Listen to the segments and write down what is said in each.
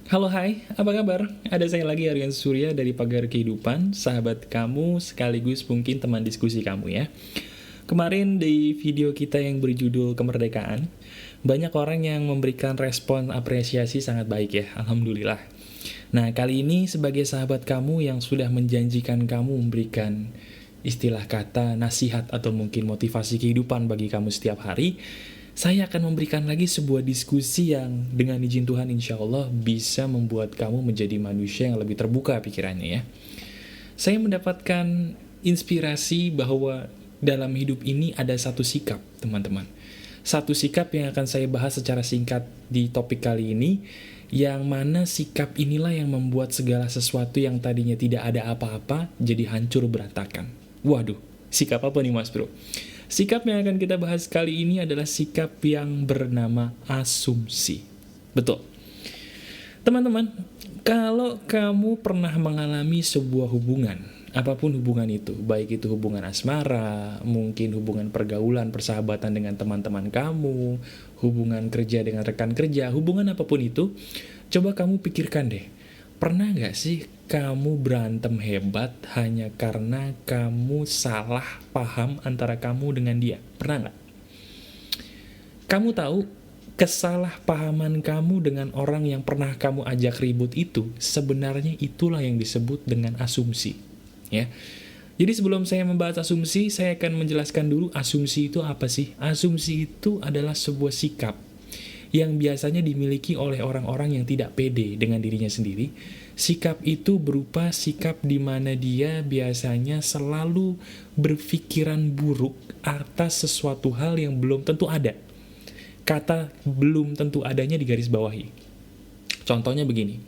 Halo hai, apa kabar? Ada saya lagi Aryan Surya dari Pagar Kehidupan, sahabat kamu sekaligus mungkin teman diskusi kamu ya. Kemarin di video kita yang berjudul Kemerdekaan, banyak orang yang memberikan respon apresiasi sangat baik ya, Alhamdulillah. Nah kali ini sebagai sahabat kamu yang sudah menjanjikan kamu memberikan istilah kata nasihat atau mungkin motivasi kehidupan bagi kamu setiap hari, saya akan memberikan lagi sebuah diskusi yang dengan izin Tuhan insya Allah bisa membuat kamu menjadi manusia yang lebih terbuka pikirannya ya. Saya mendapatkan inspirasi bahwa dalam hidup ini ada satu sikap teman-teman. Satu sikap yang akan saya bahas secara singkat di topik kali ini, yang mana sikap inilah yang membuat segala sesuatu yang tadinya tidak ada apa-apa jadi hancur berantakan. Waduh, sikap apa nih mas bro? Sikap yang akan kita bahas kali ini adalah sikap yang bernama asumsi. Betul. Teman-teman, kalau kamu pernah mengalami sebuah hubungan, apapun hubungan itu, baik itu hubungan asmara, mungkin hubungan pergaulan, persahabatan dengan teman-teman kamu, hubungan kerja dengan rekan kerja, hubungan apapun itu, coba kamu pikirkan deh, pernah gak sih kamu berantem hebat hanya karena kamu salah paham antara kamu dengan dia? Pernah gak? Kamu tahu, kesalahpahaman kamu dengan orang yang pernah kamu ajak ribut itu, sebenarnya itulah yang disebut dengan asumsi. Ya. Jadi sebelum saya membahas asumsi, saya akan menjelaskan dulu asumsi itu apa sih? Asumsi itu adalah sebuah sikap yang biasanya dimiliki oleh orang-orang yang tidak pede dengan dirinya sendiri. Sikap itu berupa sikap di mana dia biasanya selalu berpikiran buruk atas sesuatu hal yang belum tentu ada. Kata belum tentu adanya digaris bawahi. Contohnya begini,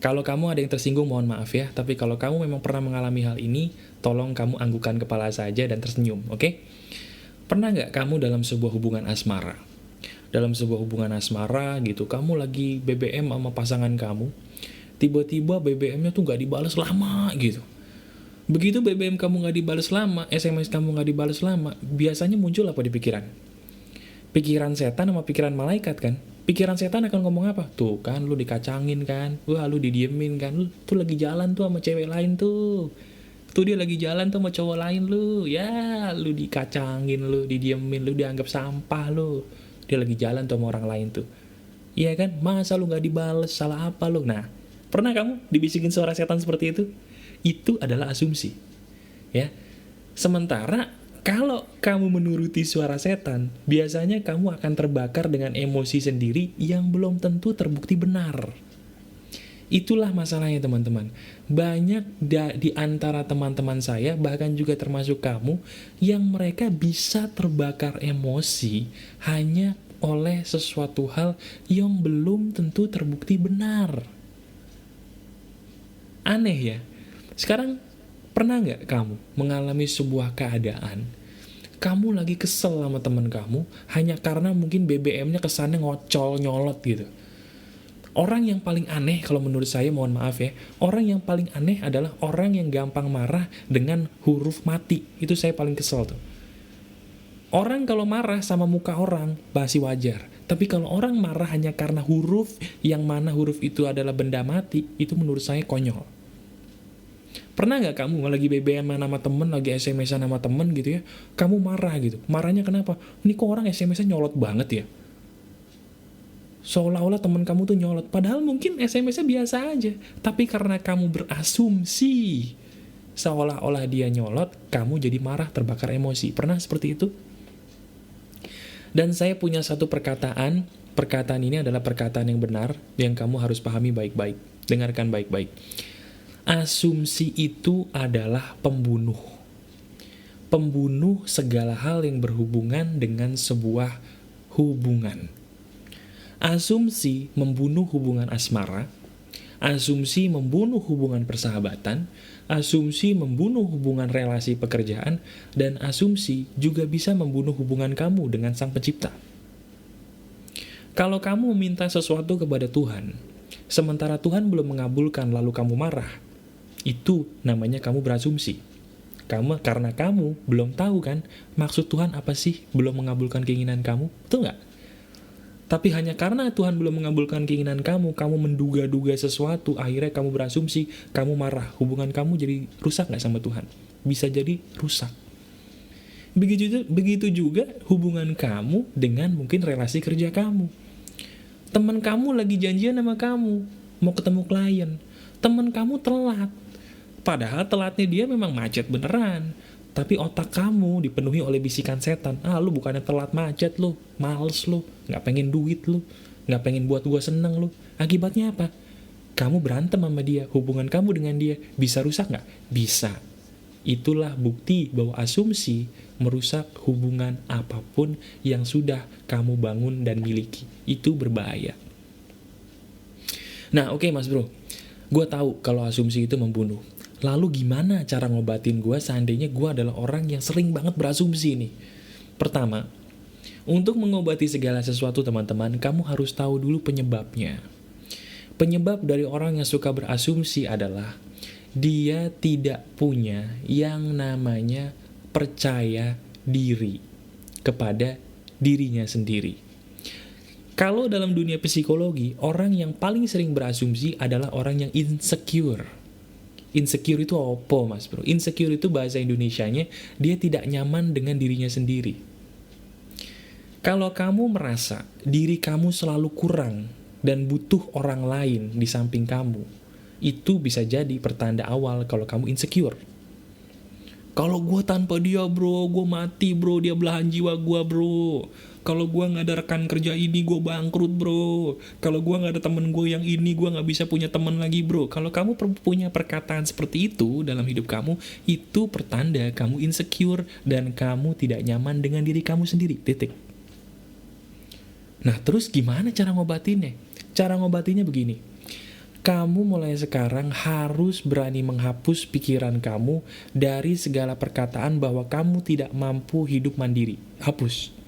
kalau kamu ada yang tersinggung mohon maaf ya, tapi kalau kamu memang pernah mengalami hal ini, tolong kamu anggukan kepala saja dan tersenyum, oke? Pernah nggak kamu dalam sebuah hubungan asmara? Dalam sebuah hubungan asmara gitu, kamu lagi BBM sama pasangan kamu, tiba-tiba BBM-nya tuh nggak dibalas lama gitu. Begitu BBM kamu nggak dibalas lama, SMS kamu nggak dibalas lama, biasanya muncul apa di pikiran? Pikiran setan sama pikiran malaikat kan? Pikiran setan akan ngomong apa? Tuh kan lu dikacangin kan, wah lu didiemin kan, lu tuh lagi jalan tuh sama cewek lain tuh. Tuh dia lagi jalan tuh sama cowok lain lu, ya lu dikacangin, lu didiemin, lu dianggap sampah lu. Dia lagi jalan tuh sama orang lain tuh. Iya kan? Masa lu gak dibales? Salah apa lu? Nah, pernah kamu dibisikin suara setan seperti itu? Itu adalah asumsi. Ya. Sementara kalau kamu menuruti suara setan, biasanya kamu akan terbakar dengan emosi sendiri yang belum tentu terbukti benar. Itulah masalahnya teman-teman. Banyak di antara teman-teman saya, bahkan juga termasuk kamu, yang mereka bisa terbakar emosi hanya oleh sesuatu hal yang belum tentu terbukti benar. Aneh ya. Sekarang, pernah nggak kamu mengalami sebuah keadaan, kamu lagi kesel sama teman kamu, hanya karena mungkin BBM-nya kesannya ngocol, nyolot gitu. Orang yang paling aneh kalau menurut saya, mohon maaf ya, orang yang paling aneh adalah orang yang gampang marah dengan huruf mati. Itu saya paling kesel tuh. Orang kalau marah sama muka orang masih wajar, tapi kalau orang marah hanya karena huruf, yang mana huruf itu adalah benda mati, itu menurut saya konyol. Pernah gak kamu lagi BBM sama temen, lagi SMS-an sama temen gitu ya, kamu marah gitu, marahnya kenapa? Ini kok orang SMS-nya nyolot banget ya? Seolah-olah teman kamu tuh nyolot, padahal mungkin SMS-nya biasa aja. Tapi karena kamu berasumsi seolah-olah dia nyolot, kamu jadi marah, terbakar emosi. Pernah seperti itu? Dan saya punya satu perkataan, perkataan ini adalah perkataan yang benar, yang kamu harus pahami baik-baik. Dengarkan baik-baik. Asumsi itu adalah pembunuh. Pembunuh segala hal yang berhubungan dengan sebuah hubungan. Asumsi membunuh hubungan asmara, asumsi membunuh hubungan persahabatan, asumsi membunuh hubungan relasi pekerjaan, dan asumsi juga bisa membunuh hubungan kamu dengan Sang Pencipta. Kalau kamu meminta sesuatu kepada Tuhan, sementara Tuhan belum mengabulkan lalu kamu marah, itu namanya kamu berasumsi. Karena kamu belum tahu kan, maksud Tuhan apa sih belum mengabulkan keinginan kamu, betul nggak? Tapi hanya karena Tuhan belum mengabulkan keinginan kamu menduga-duga sesuatu, akhirnya kamu berasumsi, kamu marah, hubungan kamu jadi rusak gak sama Tuhan? Bisa jadi rusak. Begitu juga hubungan kamu dengan mungkin relasi kerja kamu. Teman kamu lagi janjian sama kamu, mau ketemu klien. Teman kamu telat. Padahal telatnya dia memang macet beneran. Tapi otak kamu dipenuhi oleh bisikan setan. Lu bukannya telat macet lu, males lu, gak pengen duit lu, gak pengen buat gua seneng lu. Akibatnya apa? Kamu berantem sama dia, hubungan kamu dengan dia bisa rusak gak? Bisa. Itulah bukti bahwa asumsi merusak hubungan apapun yang sudah kamu bangun dan miliki. Itu berbahaya. Nah, oke, Mas Bro. Gua tahu kalau asumsi itu membunuh. Lalu gimana cara ngobatin gue seandainya gue adalah orang yang sering banget berasumsi nih? Pertama, untuk mengobati segala sesuatu teman-teman, kamu harus tahu dulu penyebabnya. Penyebab dari orang yang suka berasumsi adalah dia tidak punya yang namanya percaya diri kepada dirinya sendiri. Kalau dalam dunia psikologi, orang yang paling sering berasumsi adalah orang yang insecure. Insecure itu apa, Mas Bro? Insecure itu bahasa Indonesianya, dia tidak nyaman dengan dirinya sendiri. Kalau kamu merasa diri kamu selalu kurang dan butuh orang lain di samping kamu, itu bisa jadi pertanda awal kalau kamu insecure. Kalau gue tanpa dia bro, gue mati bro, dia belahan jiwa gue bro. Kalau gue gak ada rekan kerja ini, gue bangkrut bro. Kalau gue gak ada temen gue yang ini, gue gak bisa punya temen lagi bro. Kalau kamu punya perkataan seperti itu dalam hidup kamu, itu pertanda kamu insecure dan kamu tidak nyaman dengan diri kamu sendiri, titik. Nah terus gimana cara ngobatinnya? Cara ngobatinnya begini. Kamu mulai sekarang harus berani menghapus pikiran kamu dari segala perkataan bahwa kamu tidak mampu hidup mandiri. Hapus.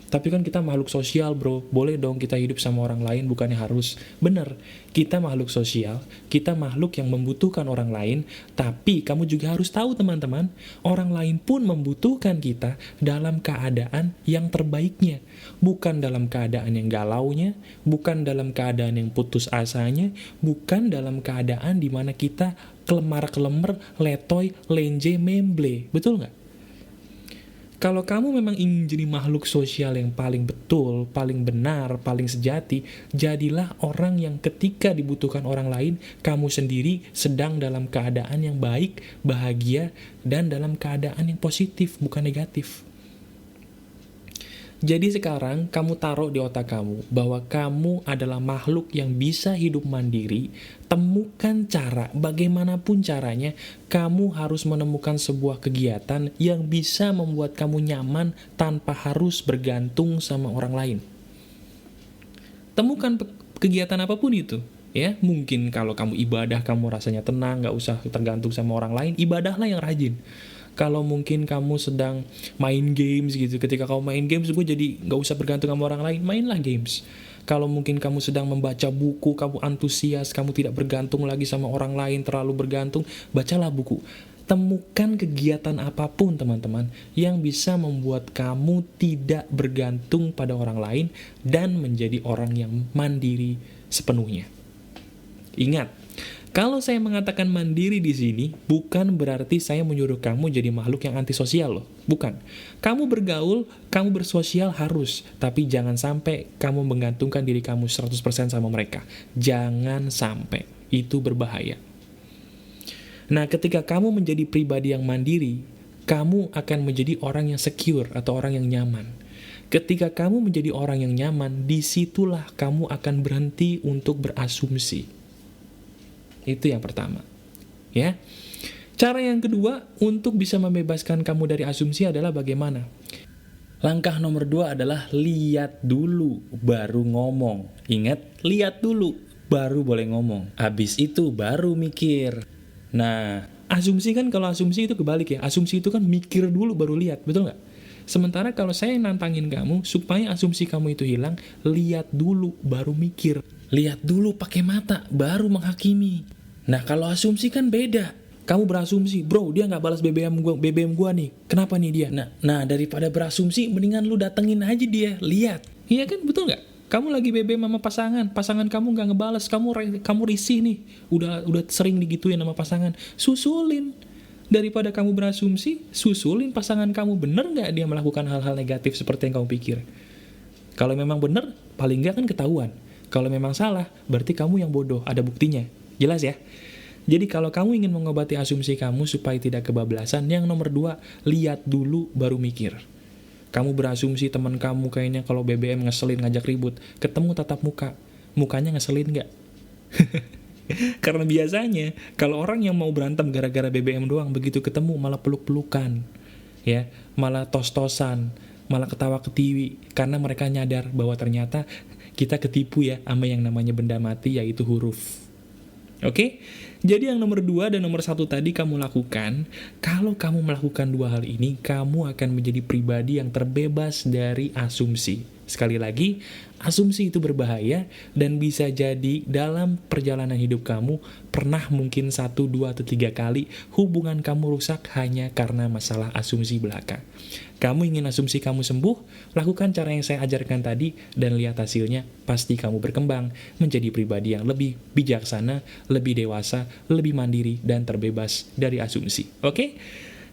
Tapi kan kita makhluk sosial bro, boleh dong kita hidup sama orang lain, bukannya harus. Bener, kita makhluk sosial, kita makhluk yang membutuhkan orang lain, tapi kamu juga harus tahu teman-teman, orang lain pun membutuhkan kita dalam keadaan yang terbaiknya. Bukan dalam keadaan yang galaunya, bukan dalam keadaan yang putus asanya, bukan dalam keadaan dimana kita kelemar-kelemer, letoy, lenje, memble. Betul nggak? Kalau kamu memang ingin jadi makhluk sosial yang paling betul, paling benar, paling sejati, jadilah orang yang ketika dibutuhkan orang lain, kamu sendiri sedang dalam keadaan yang baik, bahagia, dan dalam keadaan yang positif, bukan negatif. Jadi sekarang kamu taruh di otak kamu bahwa kamu adalah makhluk yang bisa hidup mandiri. Temukan cara, bagaimanapun caranya, kamu harus menemukan sebuah kegiatan yang bisa membuat kamu nyaman tanpa harus bergantung sama orang lain. Temukan kegiatan apapun itu. Ya, mungkin kalau kamu ibadah, kamu rasanya tenang, gak usah tergantung sama orang lain, ibadahlah yang rajin. Kalau mungkin kamu sedang main games gitu, ketika kamu main games, gue jadi gak usah bergantung sama orang lain, mainlah games. Kalau mungkin kamu sedang membaca buku, kamu antusias, kamu tidak bergantung lagi sama orang lain, terlalu bergantung, bacalah buku. Temukan kegiatan apapun teman-teman, yang bisa membuat kamu tidak bergantung pada orang lain, dan menjadi orang yang mandiri sepenuhnya. Ingat, kalau saya mengatakan mandiri di sini, bukan berarti saya menyuruh kamu jadi makhluk yang antisosial loh. Bukan. Kamu bergaul, kamu bersosial harus. Tapi jangan sampai kamu menggantungkan diri kamu 100% sama mereka. Jangan sampai. Itu berbahaya. Nah, ketika kamu menjadi pribadi yang mandiri, kamu akan menjadi orang yang secure atau orang yang nyaman. Ketika kamu menjadi orang yang nyaman, disitulah kamu akan berhenti untuk berasumsi. Itu yang pertama, ya. Cara yang kedua untuk bisa membebaskan kamu dari asumsi adalah bagaimana? Langkah nomor 2 adalah lihat dulu, baru ngomong. Ingat, lihat dulu, baru boleh ngomong. Habis itu baru mikir. Nah, asumsi kan kalau asumsi itu kebalik ya. Asumsi itu kan mikir dulu baru lihat, betul nggak? Sementara kalau saya nantangin kamu, supaya asumsi kamu itu hilang, lihat dulu, baru mikir. Lihat dulu pakai mata, baru menghakimi. Nah, kalau asumsi kan beda. Kamu berasumsi, bro, dia nggak balas BBM gua nih. Kenapa nih dia? Nah, daripada berasumsi, mendingan lu datengin aja dia, lihat. Iya kan, betul nggak? Kamu lagi BBM sama pasangan kamu nggak ngebales, kamu risih nih, udah sering digituin sama pasangan, susulin. Daripada kamu berasumsi, susulin pasangan kamu, bener nggak dia melakukan hal-hal negatif seperti yang kamu pikir. Kalau memang bener, paling nggak kan ketahuan. Kalau memang salah, berarti kamu yang bodoh, ada buktinya. Jelas ya? Jadi kalau kamu ingin mengobati asumsi kamu supaya tidak kebablasan, yang nomor 2, lihat dulu baru mikir. Kamu berasumsi teman kamu kayaknya kalau BBM ngeselin, ngajak ribut, ketemu tatap muka, mukanya ngeselin nggak? Karena biasanya kalau orang yang mau berantem gara-gara BBM doang, begitu ketemu malah peluk-pelukan, ya, malah tos-tosan, malah ketawa-ketiwi, karena mereka nyadar bahwa ternyata kita ketipu ya sama yang namanya benda mati, yaitu huruf. Oke? Jadi yang nomor 2 dan nomor 1 tadi kamu lakukan. Kalau kamu melakukan 2 hal ini, kamu akan menjadi pribadi yang terbebas dari asumsi. Sekali lagi, asumsi itu berbahaya dan bisa jadi dalam perjalanan hidup kamu pernah mungkin 1, 2, atau 3 kali hubungan kamu rusak hanya karena masalah asumsi belaka. Kamu ingin asumsi kamu sembuh, lakukan cara yang saya ajarkan tadi dan lihat hasilnya, pasti kamu berkembang menjadi pribadi yang lebih bijaksana, lebih dewasa, lebih mandiri, dan terbebas dari asumsi. Oke?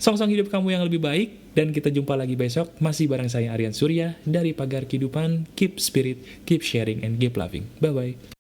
Song-song hidup kamu yang lebih baik, dan kita jumpa lagi besok, masih bareng saya Aryan Surya, dari Pagar Kehidupan. Keep spirit, keep sharing, and keep loving. Bye-bye.